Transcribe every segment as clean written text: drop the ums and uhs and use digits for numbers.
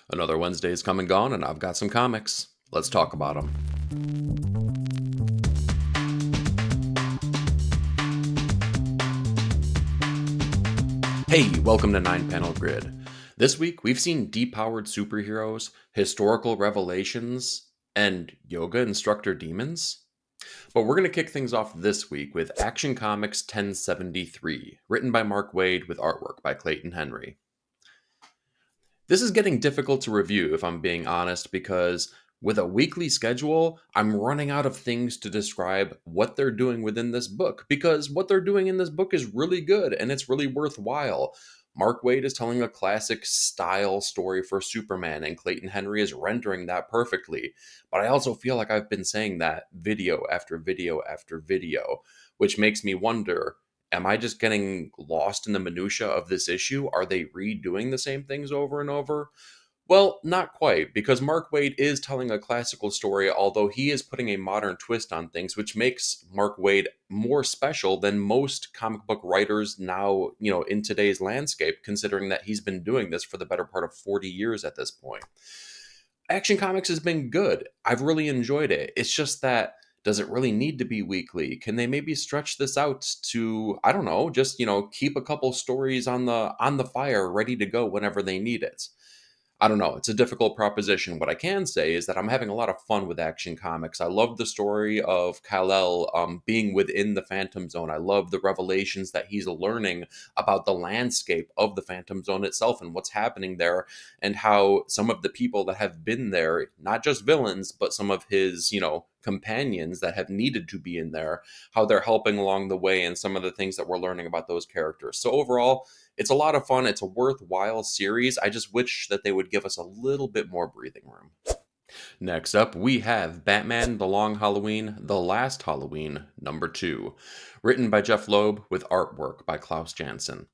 Another Wednesday's come and gone, and I've got some comics. Let's talk about them. Hey, welcome to 9 Panel Grid. This week, we've seen depowered superheroes, historical revelations, and yoga instructor demons. But we're going to kick things off this week with Action Comics 1073, written by Mark Waid with artwork by Clayton Henry. This is getting difficult to review, if I'm being honest, because with a weekly schedule, I'm running out of things to describe what they're doing within this book, because what they're doing in this book is really good and it's really worthwhile. Mark Waid is telling a classic style story for Superman, and Clayton Henry is rendering that perfectly. But I also feel like I've been saying that video after video after video, which makes me wonder, am I just getting lost in the minutia of this issue? Are they redoing the same things over and over? Well, not quite, because Mark Waid is telling a classical story, although he is putting a modern twist on things, which makes Mark Waid more special than most comic book writers now, in today's landscape, considering that he's been doing this for the better part of 40 years at this point. Action Comics has been good. I've really enjoyed it. It's just that, does it really need to be weekly? Can they maybe stretch this out to, I don't know, just, keep a couple stories on the fire ready to go whenever they need it? I don't know. It's a difficult proposition. What I can say is that I'm having a lot of fun with Action Comics. I love the story of Kal-El being within the Phantom Zone. I love the revelations that he's learning about the landscape of the Phantom Zone itself and what's happening there, and how some of the people that have been there, not just villains, but some of his, companions that have needed to be in there, how they're helping along the way, and some of the things that we're learning about those characters. So overall, it's a lot of fun. It's a worthwhile series. I just wish that they would give us a little bit more breathing room. Next up, we have Batman The Long Halloween, The Last Halloween, number 2, written by Jeff Loeb with artwork by Klaus Janson.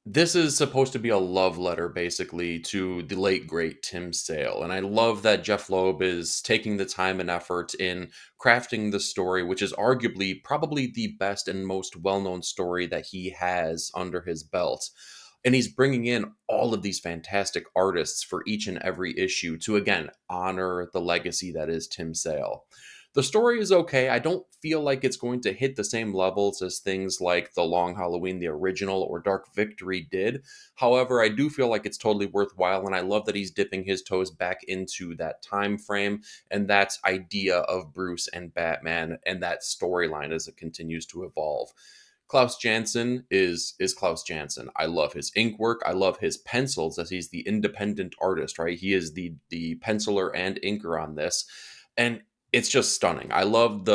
This is supposed to be a love letter, basically, to the late, great Tim Sale. And I love that Jeff Loeb is taking the time and effort in crafting the story, which is arguably probably the best and most well known story that he has under his belt. And he's bringing in all of these fantastic artists for each and every issue to, again, honor the legacy that is Tim Sale. The story is okay. I don't feel like it's going to hit the same levels as things like The Long Halloween, the original, or Dark Victory did. However, I do feel like it's totally worthwhile, and I love that he's dipping his toes back into that time frame and that idea of Bruce and Batman and that storyline as it continues to evolve. Klaus Janson is Klaus Janson. I love his ink work. I love his pencils, as he's the independent artist, right? He is the penciler and inker on this. And it's just stunning. I love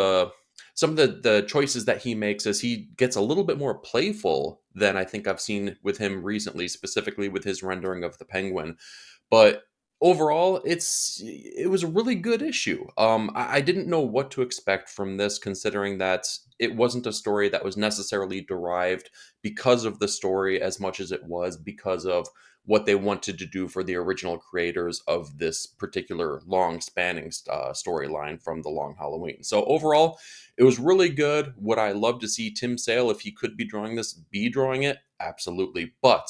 some of the choices that he makes as he gets a little bit more playful than I think I've seen with him recently, specifically with his rendering of the Penguin. But overall, it was a really good issue. I didn't know what to expect from this, considering that it wasn't a story that was necessarily derived because of the story as much as it was because of what they wanted to do for the original creators of this particular long spanning storyline from The Long Halloween. So overall, it was really good. Would I love to see Tim Sale, if he could be drawing this, be drawing it? Absolutely. But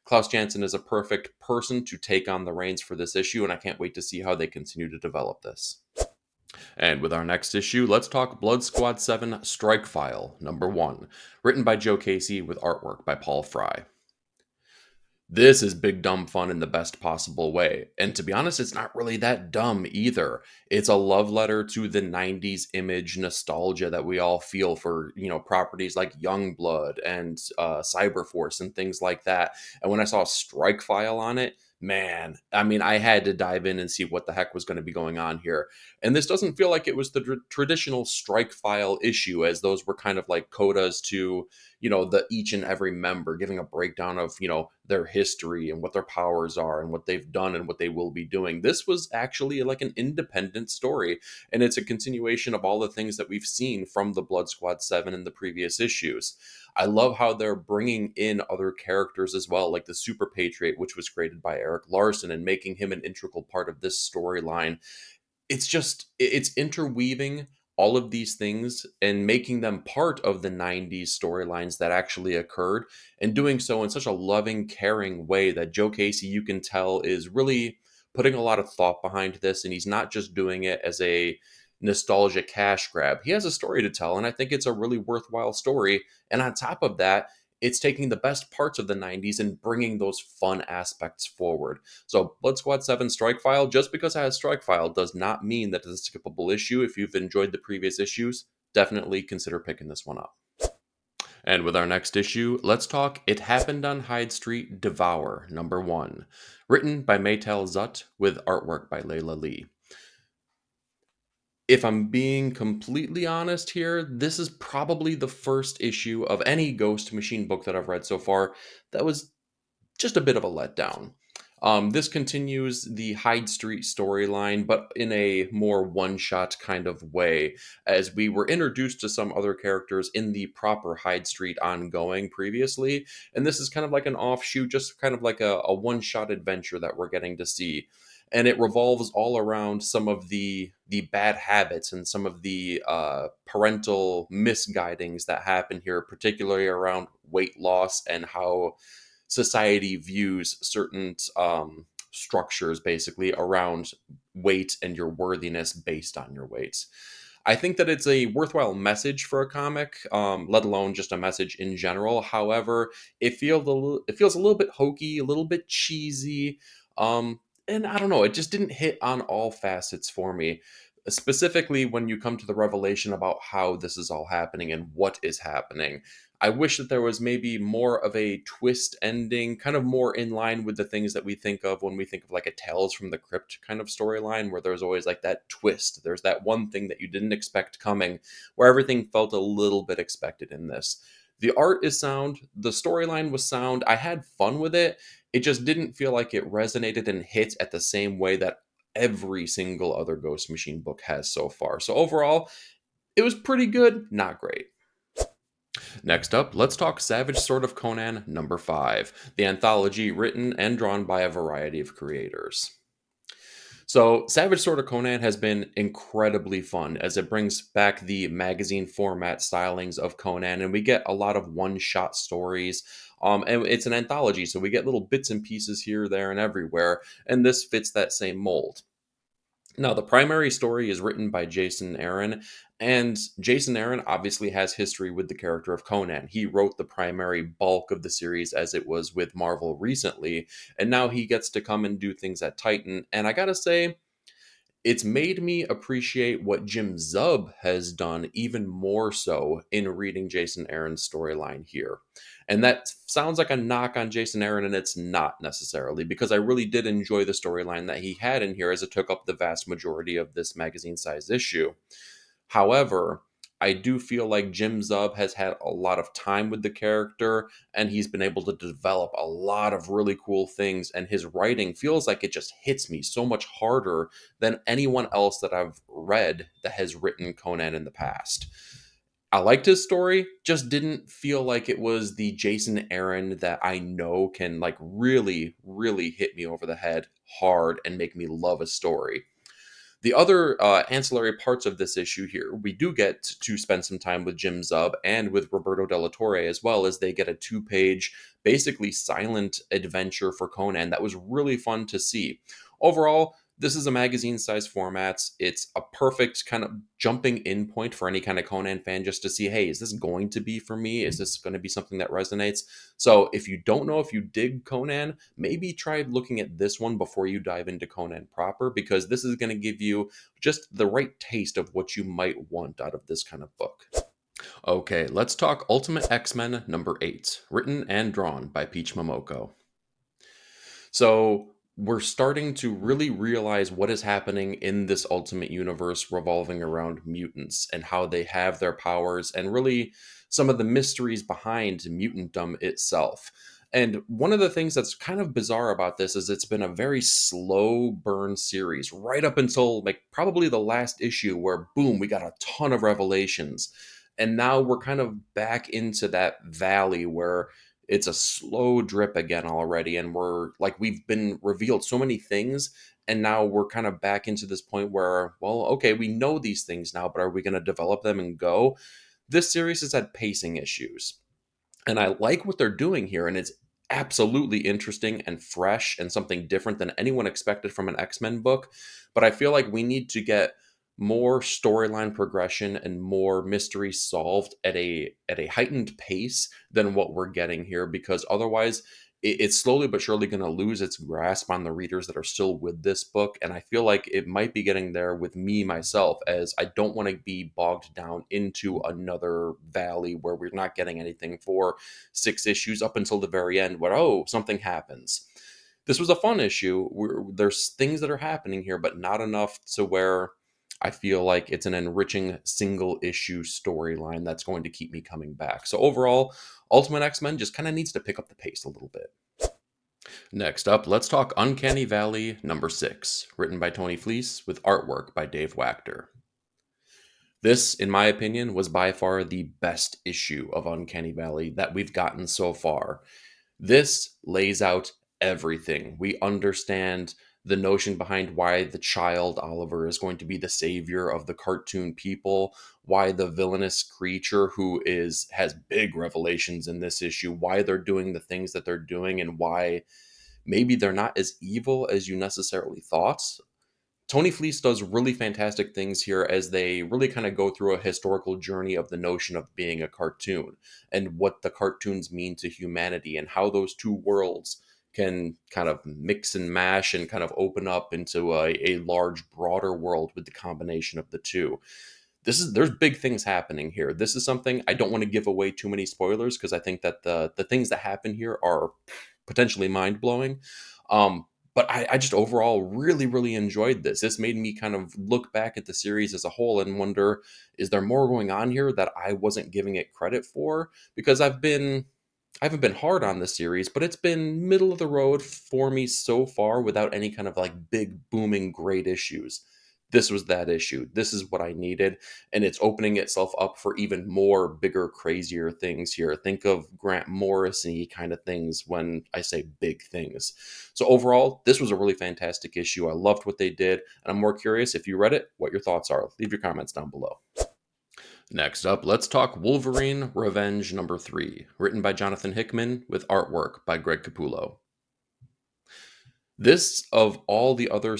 Klaus Janson is a perfect person to take on the reins for this issue, and I can't wait to see how they continue to develop this. And with our next issue, let's talk Blood Squad 7 Strikefile, number 1, written by Joe Casey with artwork by Paul Fry. This is big dumb fun in the best possible way. And to be honest, it's not really that dumb either. It's a love letter to the 90s image nostalgia that we all feel for, properties like Youngblood and Cyberforce and things like that. And when I saw Strikefile on it, man, I mean, I had to dive in and see what the heck was going to be going on here. And this doesn't feel like it was the traditional Strikefile issue, as those were kind of like codas to, the each and every member, giving a breakdown of, their history and what their powers are and what they've done and what they will be doing. This was actually like an independent story, and it's a continuation of all the things that we've seen from the Blood Squad 7 in the previous issues. I love how they're bringing in other characters as well, like the Super Patriot, which was created by Eric Larson, and making him an integral part of this storyline. It's interweaving all of these things and making them part of the 90s storylines that actually occurred, and doing so in such a loving, caring way that Joe Casey, you can tell, is really putting a lot of thought behind this, and he's not just doing it as a nostalgia cash grab. He has a story to tell, and I think it's a really worthwhile story. And on top of that, it's taking the best parts of the 90s and bringing those fun aspects forward. So Blood Squad 7 Strikefile, just because it has Strikefile does not mean that it's a skippable issue. If you've enjoyed the previous issues, definitely consider picking this one up. And with our next issue, let's talk It Happened on Hyde Street, Devour, #1. Written by Maytal Zutt with artwork by Layla Lee. If I'm being completely honest here, this is probably the first issue of any Ghost Machine book that I've read so far that was just a bit of a letdown. This continues the Hyde Street storyline, but in a more one-shot kind of way, as we were introduced to some other characters in the proper Hyde Street ongoing previously, and this is kind of like an offshoot, just kind of like a one-shot adventure that we're getting to see. And it revolves all around some of the bad habits and some of the parental misguidings that happen here, particularly around weight loss and how society views certain structures basically around weight and your worthiness based on your weight. I think that it's a worthwhile message for a comic, let alone just a message in general. However, it feels a little bit hokey, a little bit cheesy, and I don't know. It just didn't hit on all facets for me. Specifically, when you come to the revelation about how this is all happening and what is happening, I wish that there was maybe more of a twist ending, kind of more in line with the things that we think of when we think of like a Tales from the Crypt kind of storyline, where there's always like that twist. There's that one thing that you didn't expect coming, where everything felt a little bit expected in this. The art is sound, the storyline was sound. I had fun with it. It just didn't feel like it resonated and hit at the same way that every single other Ghost Machine book has so far. So overall, it was pretty good, not great. Next up, let's talk Savage Sword of Conan #5, the anthology written and drawn by a variety of creators. So, Savage Sword of Conan has been incredibly fun as it brings back the magazine format stylings of Conan, and we get a lot of one-shot stories. And it's an anthology, so we get little bits and pieces here, there, and everywhere, and this fits that same mold. Now, the primary story is written by Jason Aaron, and Jason Aaron obviously has history with the character of Conan. He wrote the primary bulk of the series as it was with Marvel recently, and now he gets to come and do things at Titan. And I gotta say, it's made me appreciate what Jim Zub has done even more so in reading Jason Aaron's storyline here. And that sounds like a knock on Jason Aaron, and it's not necessarily, because I really did enjoy the storyline that he had in here as it took up the vast majority of this magazine size issue. However, I do feel like Jim Zub has had a lot of time with the character, and he's been able to develop a lot of really cool things, and his writing feels like it just hits me so much harder than anyone else that I've read that has written Conan in the past. I liked his story, just didn't feel like it was the Jason Aaron that I know can like really, really hit me over the head hard and make me love a story. The other ancillary parts of this issue here, we do get to spend some time with Jim Zub and with Roberto Della Torre, as well as they get a 2-page, basically silent adventure for Conan that was really fun to see. Overall, this is a magazine size format. It's a perfect kind of jumping in point for any kind of Conan fan just to see, hey, is this going to be for me? Is this going to be something that resonates? So if you don't know if you dig Conan, maybe try looking at this one before you dive into Conan proper, because this is going to give you just the right taste of what you might want out of this kind of book. Okay, let's talk Ultimate X-Men #8, written and drawn by Peach Momoko. So we're starting to really realize what is happening in this Ultimate Universe revolving around mutants and how they have their powers, and really some of the mysteries behind mutantdom itself. And one of the things that's kind of bizarre about this is it's been a very slow burn series right up until like probably the last issue, where boom, we got a ton of revelations. And now we're kind of back into that valley where it's a slow drip again already. And we've been revealed so many things. And now we're kind of back into this point where, well, okay, we know these things now, but are we going to develop them and go? This series has had pacing issues. And I like what they're doing here. And it's absolutely interesting and fresh and something different than anyone expected from an X-Men book. But I feel like we need to get more storyline progression and more mystery solved at a heightened pace than what we're getting here, because otherwise it's slowly but surely going to lose its grasp on the readers that are still with this book. And I feel like it might be getting there with me myself, as I don't want to be bogged down into another valley where we're not getting anything for 6 issues up until the very end where, oh, something happens. This was a fun issue. There's things that are happening here, but not enough to where I feel like it's an enriching single issue storyline that's going to keep me coming back. So overall, Ultimate X-Men just kind of needs to pick up the pace a little bit. Next up, let's talk Uncanny Valley number 6, written by Tony Fleece with artwork by Dave Wachter. This, in my opinion, was by far the best issue of Uncanny Valley that we've gotten so far. This lays out everything. We understand the notion behind why the child Oliver is going to be the savior of the cartoon people, why the villainous creature who has big revelations in this issue, why they're doing the things that they're doing, and why maybe they're not as evil as you necessarily thought. Tony Fleece does really fantastic things here as they really kind of go through a historical journey of the notion of being a cartoon and what the cartoons mean to humanity and how those two worlds can kind of mix and mash and kind of open up into a large, broader world with the combination of the two. There's big things happening here. This is something I don't want to give away too many spoilers, because I think that the things that happen here are potentially mind blowing. But I just overall really, really enjoyed this. This made me kind of look back at the series as a whole and wonder, is there more going on here that I wasn't giving it credit for? Because I haven't been hard on the series, but it's been middle of the road for me so far without any kind of like big booming great issues. This was that issue. This is what I needed, and it's opening itself up for even more bigger, crazier things here. Think of Grant Morrison kind of things when I say big things. So overall, this was a really fantastic issue. I loved what they did, and I'm more curious, if you read it, what your thoughts are. Leave your comments down below. Next up, let's talk Wolverine Revenge number 3, written by Jonathan Hickman with artwork by Greg Capullo. This, of all the other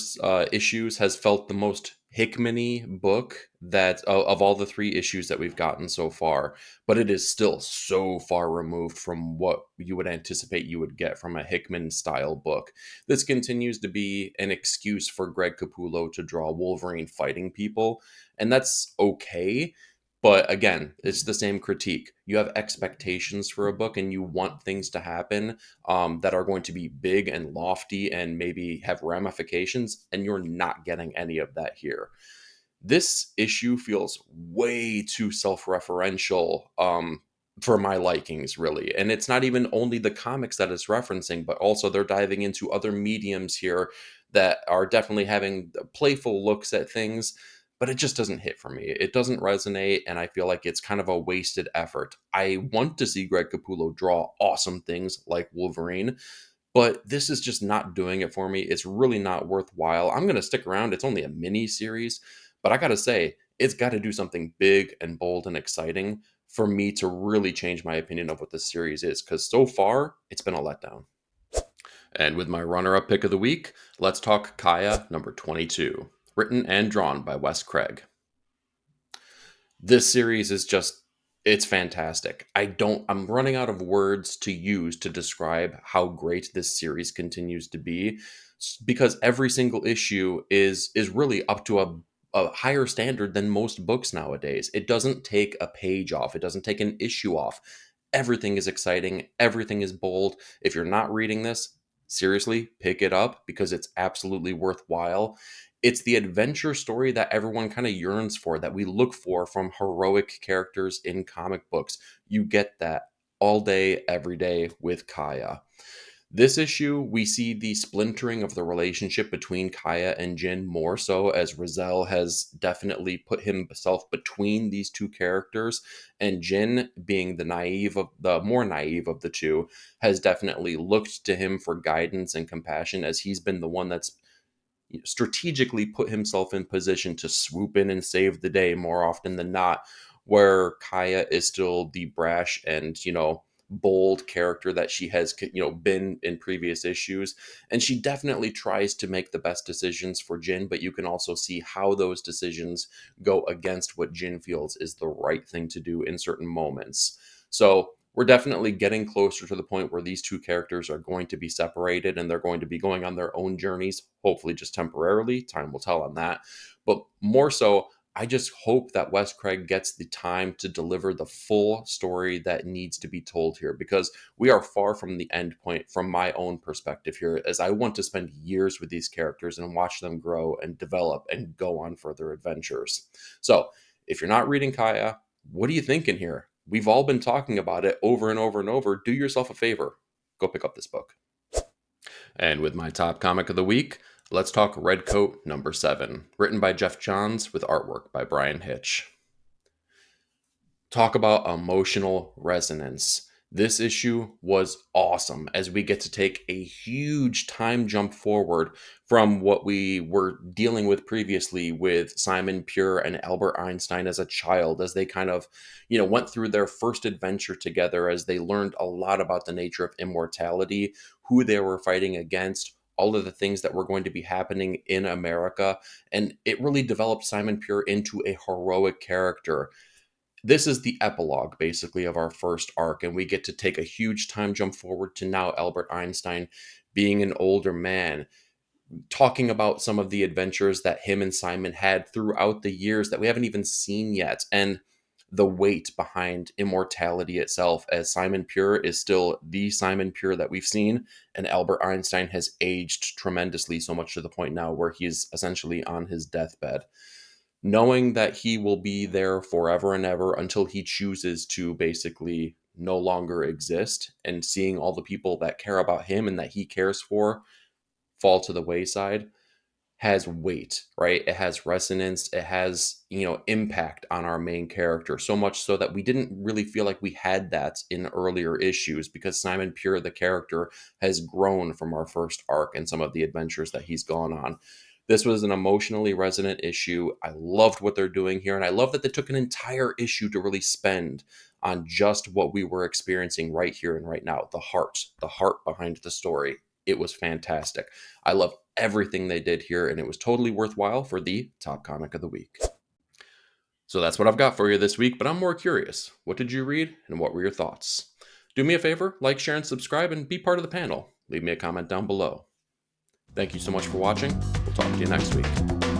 issues, has felt the most Hickman-y book that of all the 3 issues that we've gotten so far, but it is still so far removed from what you would anticipate you would get from a Hickman-style book. This continues to be an excuse for Greg Capullo to draw Wolverine fighting people, and that's okay. But again, it's the same critique. You have expectations for a book and you want things to happen that are going to be big and lofty and maybe have ramifications, and you're not getting any of that here. This issue feels way too self-referential for my likings, really. And it's not even only the comics that it's referencing, but also they're diving into other mediums here that are definitely having playful looks at things, but it just doesn't hit for me. It doesn't resonate, and I feel like it's kind of a wasted effort. I want to see Greg Capullo draw awesome things like Wolverine, but this is just not doing it for me. It's really not worthwhile. I'm going to stick around. It's only a mini series, but I got to say, it's got to do something big and bold and exciting for me to really change my opinion of what this series is, because so far, it's been a letdown. And with my runner-up pick of the week, let's talk Kaya number 22, written and drawn by Wes Craig. This series is just, it's fantastic. I'm running out of words to use to describe how great this series continues to be, because every single issue is really up to a higher standard than most books nowadays. It doesn't take a page off. It doesn't take an issue off. Everything is exciting. Everything is bold. If you're not reading this, seriously, pick it up, because it's absolutely worthwhile. It's the adventure story that everyone kind of yearns for, that we look for from heroic characters in comic books. You get that all day, every day with Kaya. This issue, we see the splintering of the relationship between Kaya and Jin more so, as Rizal has definitely put himself between these two characters, and Jin, being the more naive of the two, has definitely looked to him for guidance and compassion, as he's been the one that's strategically put himself in position to swoop in and save the day more often than not, where Kaya is still the brash and, bold character that she has, been in previous issues. And she definitely tries to make the best decisions for Jin, but you can also see how those decisions go against what Jin feels is the right thing to do in certain moments. So we're definitely getting closer to the point where these two characters are going to be separated and they're going to be going on their own journeys, hopefully just temporarily. Time will tell on that. But more so, I just hope that Wes Craig gets the time to deliver the full story that needs to be told here, because we are far from the end point from my own perspective here, as I want to spend years with these characters and watch them grow and develop and go on further adventures. So if you're not reading Kaya, what are you thinking here? We've all been talking about it over and over and over. Do yourself a favor. Go pick up this book. And with my top comic of the week, let's talk Redcoat number 7, written by Jeff Johns with artwork by Brian Hitch. Talk about emotional resonance. This issue was awesome, as we get to take a huge time jump forward from what we were dealing with previously with Simon Pure and Albert Einstein as a child, as they kind of, went through their first adventure together, as they learned a lot about the nature of immortality, who they were fighting against, all of the things that were going to be happening in America. And it really developed Simon Pure into a heroic character. This is the epilogue, basically, of our first arc, and we get to take a huge time jump forward to now Albert Einstein being an older man, talking about some of the adventures that him and Simon had throughout the years that we haven't even seen yet, and the weight behind immortality itself, as Simon Pure is still the Simon Pure that we've seen, and Albert Einstein has aged tremendously, so much to the point now where he's essentially on his deathbed, knowing that he will be there forever and ever until he chooses to basically no longer exist, and seeing all the people that care about him and that he cares for fall to the wayside, has weight, right? It has resonance, it has, impact on our main character, so much so that we didn't really feel like we had that in earlier issues, because Simon Pure, the character, has grown from our first arc and some of the adventures that he's gone on. This was an emotionally resonant issue. I loved what they're doing here, and I love that they took an entire issue to really spend on just what we were experiencing right here and right now, the heart behind the story. It was fantastic. I love everything they did here, and it was totally worthwhile for the top comic of the week. So that's what I've got for you this week, but I'm more curious. What did you read, and what were your thoughts? Do me a favor, like, share, and subscribe, and be part of the panel. Leave me a comment down below. Thank you so much for watching. We'll talk to you next week.